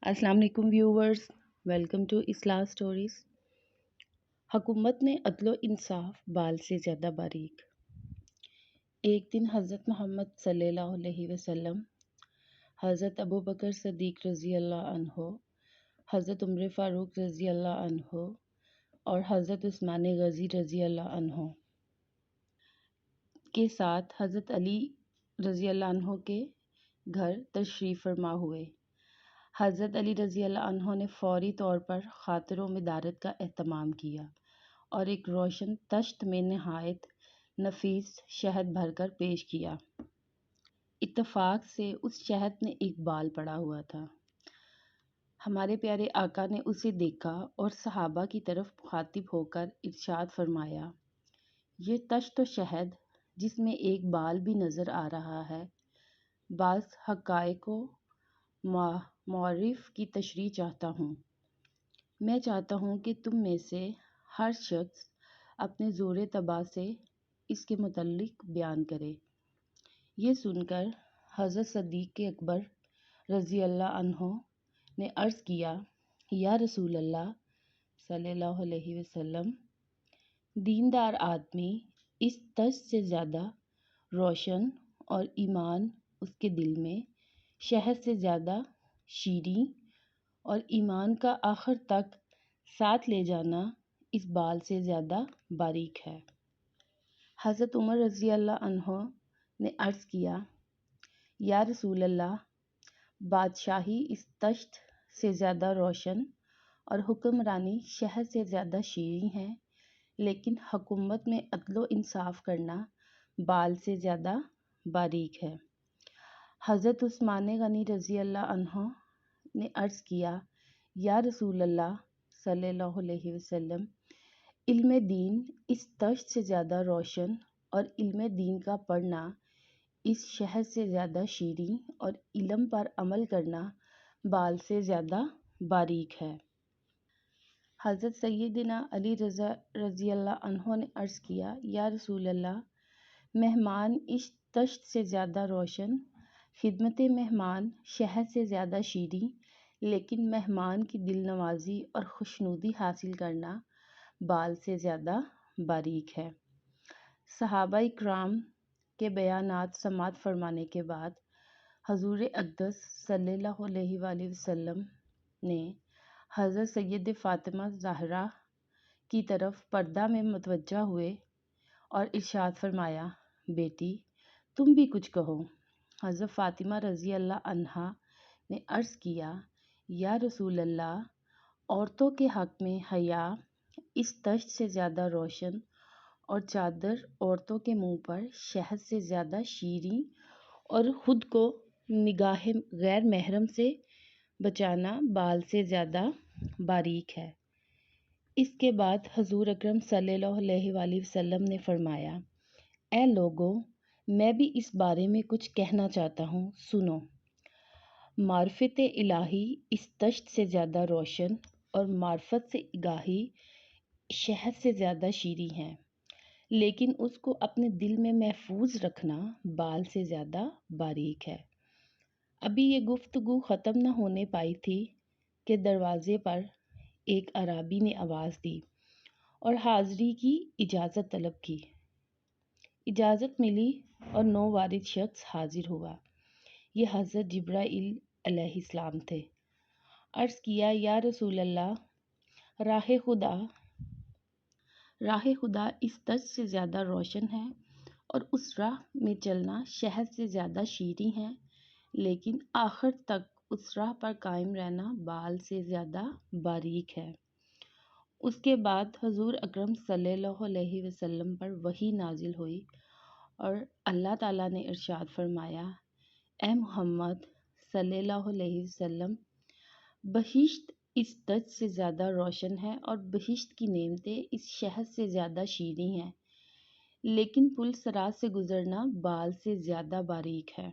अस्सलाम वालेकुम viewers, welcome to इस्लाह stories. हुकूमत में अदलो इंसाफ बाल से ज़्यादा बारीक। एक दिन हज़रत मोहम्मद सल्लल्लाहु अलैहि वसल्लम, हज़रत अबू बकर सदीक़ रज़ी अल्लाह अन्हो, हज़रत उमर फ़ारूक रज़ी अल्लाह अन्हो और हज़रत उस्मान गज़ी रज़ी अल्लाह अन्हो के साथ हज़रत अली रज़ी अल्लाह अन्हो के घर तशरीफ़ फरमा हुए। हज़रत अली रज़ी अल्लाह अन्हो ने फ़ौरी तौर पर ख़ातिरों में दारत का एहतमाम किया और एक रोशन तश्त में नहायत नफीस शहद भरकर पेश किया। इत्तफ़ाक से उस शहद में एक बाल पड़ा हुआ था। हमारे प्यारे आका ने उसे देखा और सहाबा की तरफ मुखातिब होकर इरशाद फरमाया, ये तश्त व शहद जिसमें एक बाल भी नज़र आ रहा है, बाज़ हक़ाइक़ मौरिफ़ की तशरीह चाहता हूँ। मैं चाहता हूँ कि तुम में से हर शख्स अपने ज़ोर तबा से इसके मुतल्लिक़ बयान करे। ये सुनकर हज़रत सदीक़ अकबर रज़ी अल्लाह अन्हो ने अर्ज़ किया, या रसूल अल्लाह सल्लल्लाहु अलैहि वसल्लम, दीनदार आदमी इस तश्त से ज़्यादा रोशन और ईमान उसके दिल में शहद से ज़्यादा शीरीं और ईमान का आखिर तक साथ ले जाना इस बाल से ज़्यादा बारीक है। हज़रत उमर रज़ी अल्लाह अन्हो ने अर्ज़ किया, या रसूल अल्लाह, बादशाही इस तश्त से ज़्यादा रोशन और हुक्मरानी शहद से ज़्यादा शीरीं है, लेकिन हुकूमत में अदलो इंसाफ करना बाल से ज़्यादा बारीक है। हज़रत उस्मान गनी रज़ी अल्लाह अन्हो ने अर्ज़ किया, या रसूल अल्लाह सल्लल्लाहु अलैहि वसल्लम, इल्म दीन इस तश्त से ज़्यादा रोशन और इल्म दीन का पढ़ना इस शहद से ज़्यादा शीरीं और इल्म पर अमल करना बाल से ज़्यादा बारीक है। हज़रत सैयदना अली रज़ी अल्लाह अन्हो ने अर्ज़ किया, या रसूल अल्लाह, मेहमान इस तश्त से ज़्यादा रोशन, खिदमत मेहमान शहद से ज़्यादा शीरीं, लेकिन मेहमान की दिल नवाज़ी और खुशनुदी हासिल करना बाल से ज़्यादा बारीक है। सहाबा इकराम के बयानात समात फरमाने के बाद हजूर अक़दस सल्लल्लाहु अलैहि वसल्लम ने हज़रत सैयद फ़ातिमा ज़हरा की तरफ पर्दा में मुतवज्जा हुए और इरशाद फरमाया, बेटी तुम भी कुछ कहो। हज़रत फ़ातिमा रज़ी अल्लाह अन्हा ने अर्ज़ किया, या रसूल अल्लाह, औरतों के हक़ में हया इस तश्त से ज़्यादा रोशन और चादर औरतों के मुंह पर शहद से ज़्यादा शीरीं और ख़ुद को निगाह गैर महरम से बचाना बाल से ज़्यादा बारीक है। इसके बाद हजूर अकरम सल्लल्लाहु अलैहि वसल्लम ने फरमाया, ए लोगों, मैं भी इस बारे में कुछ कहना चाहता हूँ, सुनो। मार्फत इलाही इस तश्त से ज़्यादा रोशन और मार्फत से इगाही शहद से ज़्यादा शीरीं है, लेकिन उसको अपने दिल में महफूज रखना बाल से ज़्यादा बारीक है। अभी ये गुफ्तगू ख़त्म न होने पाई थी कि दरवाज़े पर एक अराबी ने आवाज़ दी और हाज़री की इजाज़त तलब की। इजाज़त मिली और 9 वारिद शख्स हाजिर हुआ। ये हज़रत जिब्राइल अलैहिस्सलाम थे। अर्ज़ किया, या रसूल अल्लाह, राह खुदा इस तश्त से ज़्यादा रोशन है और उस राह में चलना शहद से ज़्यादा शीरीं है, लेकिन आखिर तक उस राह पर कायम रहना बाल से ज़्यादा बारीक है। उसके बाद हजूर अकरम सल्लल्लाहु अलैहि वसल्लम पर वही नाजिल हुई और अल्लाह ताला ने इरशाद फरमाया, ए मोहम्मद सल्लल्लाहु अलैहि वसल्लम, बहिश्त इस तश्त से ज़्यादा रोशन है और बहिश्त की नेमतें इस शहद से ज़्यादा शीरीं हैं, लेकिन पुल सरात से गुज़रना बाल से ज़्यादा बारीक है।